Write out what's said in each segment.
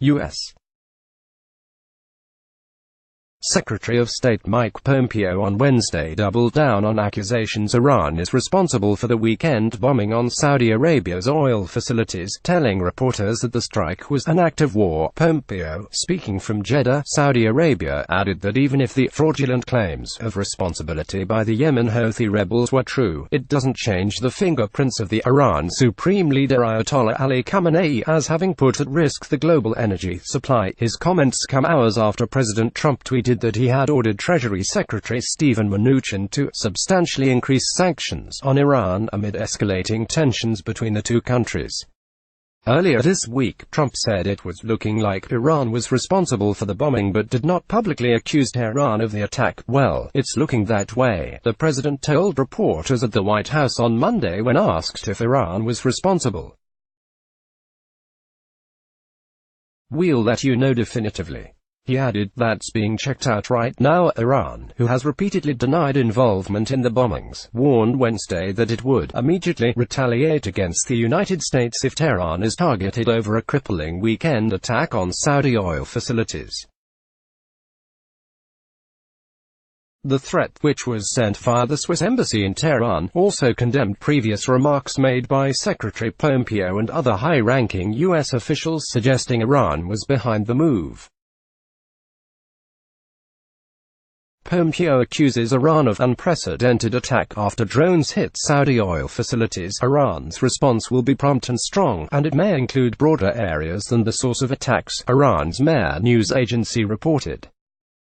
U.S. Secretary of State Mike Pompeo on Wednesday doubled down on accusations Iran is responsible for the weekend bombing on Saudi Arabia's oil facilities, telling reporters that the strike was an act of war. Pompeo, speaking from Jeddah, Saudi Arabia, added that even if the fraudulent claims of responsibility by the Yemen Houthi rebels were true, it doesn't change the fingerprints of the Iran Supreme Leader Ayatollah Ali Khamenei as having put at risk the global energy supply. His comments come hours after President Trump tweeted that he had ordered Treasury Secretary Steven Mnuchin to substantially increase sanctions on Iran amid escalating tensions between the two countries. Earlier this week, Trump said it was looking like Iran was responsible for the bombing but did not publicly accuse Tehran of the attack. "Well, it's looking that way," the president told reporters at the White House on Monday when asked if Iran was responsible. "We'll let you know definitively." He added, "That's being checked out right now." Iran, who has repeatedly denied involvement in the bombings, warned Wednesday that it would immediately retaliate against the United States if Tehran is targeted over a crippling weekend attack on Saudi oil facilities. The threat, which was sent via the Swiss embassy in Tehran, also condemned previous remarks made by Secretary Pompeo and other high-ranking U.S. officials suggesting Iran was behind the move. Pompeo accuses Iran of unprecedented attack after drones hit Saudi oil facilities. Iran's response will be prompt and strong, and it may include broader areas than the source of attacks, Iran's Mehr news agency reported.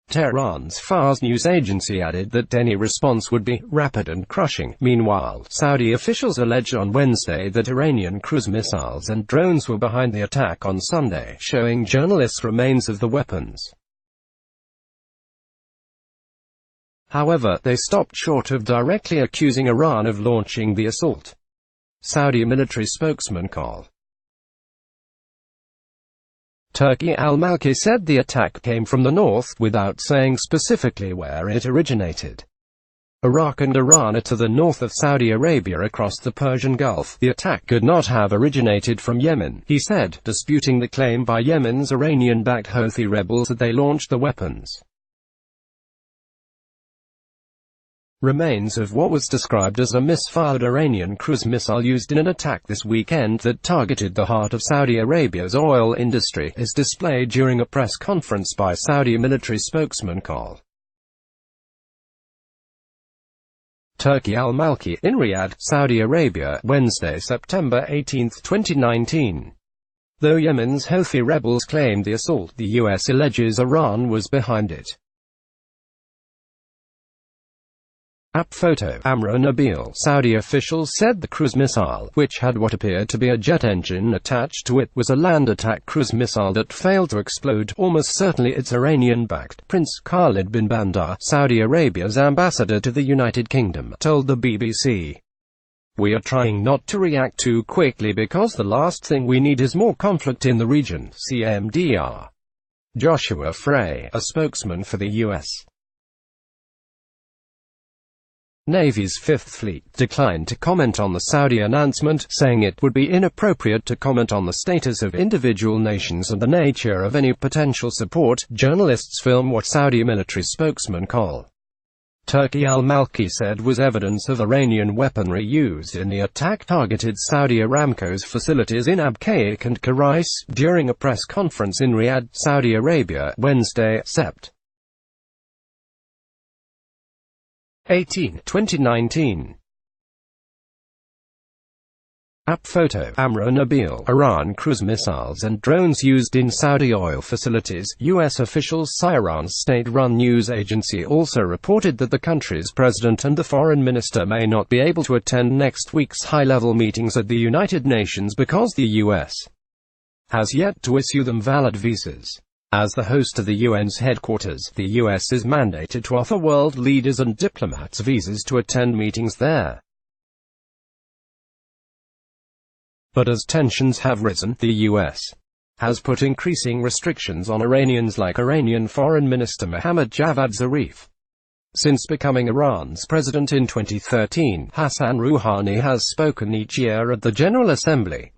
Tehran's Fars news agency added that any response would be rapid and crushing. Meanwhile, Saudi officials alleged on Wednesday that Iranian cruise missiles and drones were behind the attack on Sunday, showing journalists remains of the weapons. However, they stopped short of directly accusing Iran of launching the assault. Saudi military spokesman Col. Turki al-Malki said the attack came from the north, without saying specifically where it originated. Iraq and Iran are to the north of Saudi Arabia across the Persian Gulf. The attack could not have originated from Yemen, he said, disputing the claim by Yemen's Iranian-backed Houthi rebels that they launched the weapons. Remains of what was described as a misfired Iranian cruise missile used in an attack this weekend that targeted the heart of Saudi Arabia's oil industry is displayed during a press conference by Saudi military spokesman Col. Turki al-Malki, in Riyadh, Saudi Arabia, Wednesday, September 18, 2019. Though Yemen's Houthi rebels claimed the assault, the U.S. alleges Iran was behind it. App photo. Amra Nabil. Saudi officials said the cruise missile, which had what appeared to be a jet engine attached to it, was a land attack cruise missile that failed to explode. Almost certainly it's Iranian-backed. Prince Khalid bin Bandar, Saudi Arabia's ambassador to the United Kingdom, told the BBC. "We are trying not to react too quickly because the last thing we need is more conflict in the region." CMDR. Joshua Frey, a spokesman for the U.S. Navy's Fifth Fleet declined to comment on the Saudi announcement, saying it would be inappropriate to comment on the status of individual nations and the nature of any potential support. Journalists film what Saudi military spokesman Col. Turki al-Malki said was evidence of Iranian weaponry used in the attack targeted Saudi Aramco's facilities in Abqaiq and Karais, during a press conference in Riyadh, Saudi Arabia, Wednesday, Sept. 18, 2019. App photo. Amra Nabil. Iran cruise missiles and drones used in Saudi oil facilities. U.S. officials. Iran's state-run news agency also reported that the country's president and the foreign minister may not be able to attend next week's high-level meetings at the United Nations because the U.S. has yet to issue them valid visas. As the host of the UN's headquarters, the U.S. is mandated to offer world leaders and diplomats visas to attend meetings there. But as tensions have risen, the U.S. has put increasing restrictions on Iranians like Iranian Foreign Minister Mohammad Javad Zarif. Since becoming Iran's president in 2013, Hassan Rouhani has spoken each year at the General Assembly.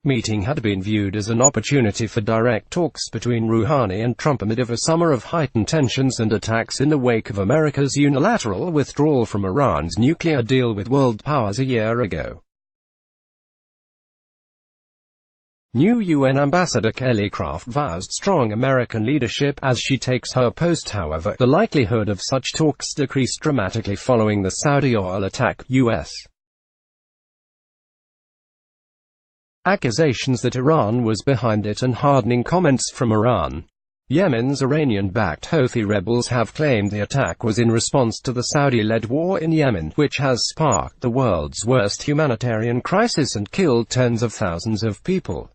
meeting had been viewed as an opportunity for direct talks between Rouhani and Trump amid a summer of heightened tensions and attacks in the wake of America's unilateral withdrawal from Iran's nuclear deal with world powers a year ago. New UN Ambassador Kelly Craft vows strong American leadership as she takes her post. However, the likelihood of such talks decreased dramatically following the Saudi oil attack. U.S. accusations that Iran was behind it and hardening comments from Iran. Yemen's Iranian-backed Houthi rebels have claimed the attack was in response to the Saudi-led war in Yemen, which has sparked the world's worst humanitarian crisis and killed tens of thousands of people.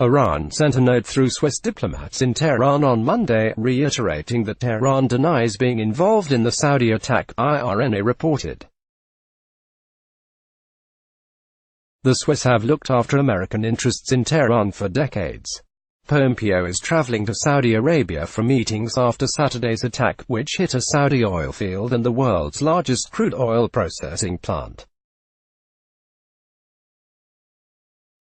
Iran sent a note through Swiss diplomats in Tehran on Monday, reiterating that Tehran denies being involved in the Saudi attack, IRNA reported. The Swiss have looked after American interests in Tehran for decades. Pompeo is traveling to Saudi Arabia for meetings after Saturday's attack, which hit a Saudi oil field and the world's largest crude oil processing plant.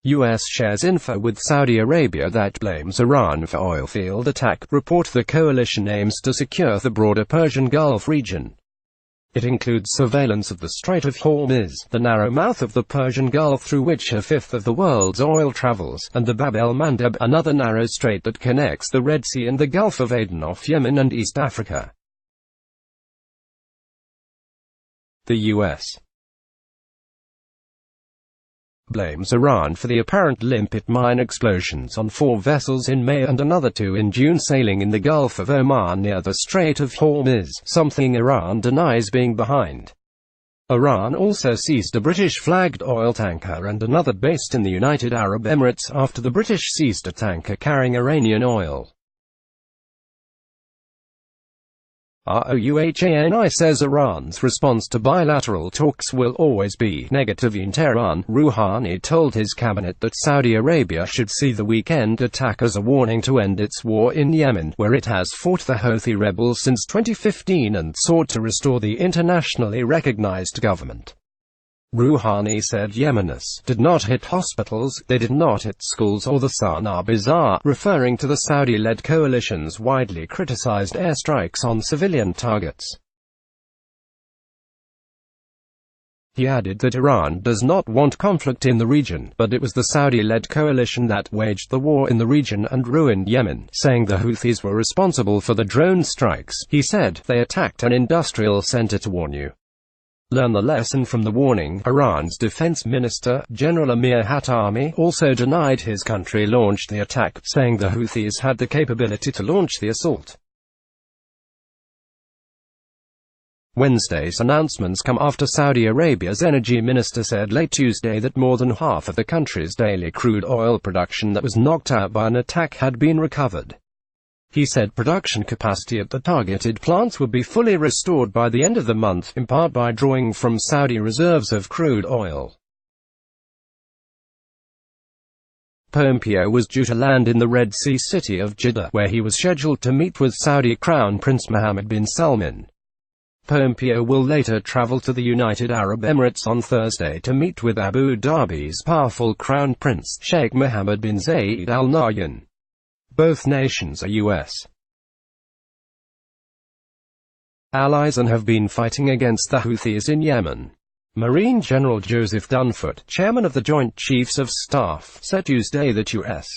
U.S. shares info with Saudi Arabia that blames Iran for oil field attack, report. The coalition aims to secure the broader Persian Gulf region. It includes surveillance of the Strait of Hormuz, the narrow mouth of the Persian Gulf through which a fifth of the world's oil travels, and the Bab el-Mandeb, another narrow strait that connects the Red Sea and the Gulf of Aden off Yemen and East Africa. The U.S. blames Iran for the apparent limpet mine explosions on 4 vessels in May and another 2 in June sailing in the Gulf of Oman near the Strait of Hormuz, something Iran denies being behind. Iran also seized a British-flagged oil tanker and another based in the United Arab Emirates after the British seized a tanker carrying Iranian oil. Rouhani says Iran's response to bilateral talks will always be negative in Tehran. Rouhani told his cabinet that Saudi Arabia should see the weekend attack as a warning to end its war in Yemen, where it has fought the Houthi rebels since 2015 and sought to restore the internationally recognized government. Rouhani said Yemenis did not hit hospitals, they did not hit schools or the Sana'a Bazaar, referring to the Saudi-led coalition's widely criticized airstrikes on civilian targets. He added that Iran does not want conflict in the region, but it was the Saudi-led coalition that waged the war in the region and ruined Yemen, saying the Houthis were responsible for the drone strikes. He said, "They attacked an industrial center to warn you. Learn the lesson from the warning." Iran's defense minister, General Amir Hatami, also denied his country launched the attack, saying the Houthis had the capability to launch the assault. Wednesday's announcements come after Saudi Arabia's energy minister said late Tuesday that more than half of the country's daily crude oil production that was knocked out by an attack had been recovered. He said production capacity at the targeted plants would be fully restored by the end of the month, in part by drawing from Saudi reserves of crude oil. Pompeo was due to land in the Red Sea city of Jeddah, where he was scheduled to meet with Saudi Crown Prince Mohammed bin Salman. Pompeo will later travel to the United Arab Emirates on Thursday to meet with Abu Dhabi's powerful Crown Prince, Sheikh Mohammed bin Zayed Al Nahyan. Both nations are U.S. allies and have been fighting against the Houthis in Yemen. Marine General Joseph Dunford, chairman of the Joint Chiefs of Staff, said Tuesday that U.S.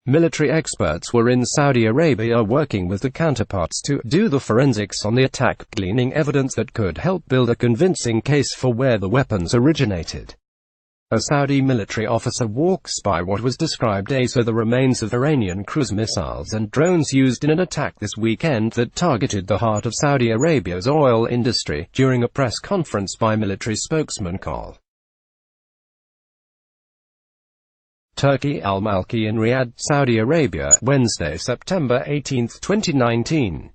military experts were in Saudi Arabia working with their counterparts to do the forensics on the attack, gleaning evidence that could help build a convincing case for where the weapons originated. A Saudi military officer walks by what was described as the remains of Iranian cruise missiles and drones used in an attack this weekend that targeted the heart of Saudi Arabia's oil industry, during a press conference by military spokesman Col. Turki al-Malki in Riyadh, Saudi Arabia, Wednesday, September 18, 2019.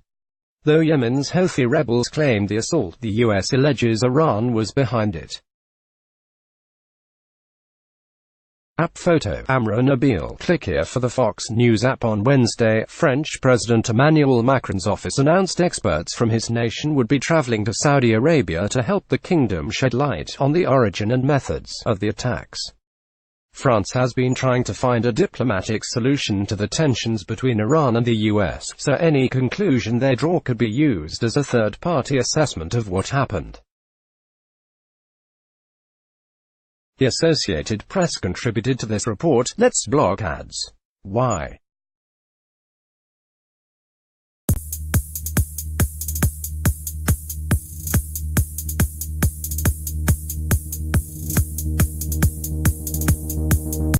Though Yemen's Houthi rebels claimed the assault, the U.S. alleges Iran was behind it. App photo, Amra Nabil. Click here for the Fox News app. On Wednesday, French President Emmanuel Macron's office announced experts from his nation would be traveling to Saudi Arabia to help the kingdom shed light on the origin and methods of the attacks. France has been trying to find a diplomatic solution to the tensions between Iran and the US, so any conclusion they draw could be used as a third-party assessment of what happened. The Associated Press contributed to this report. Let's block ads. Why?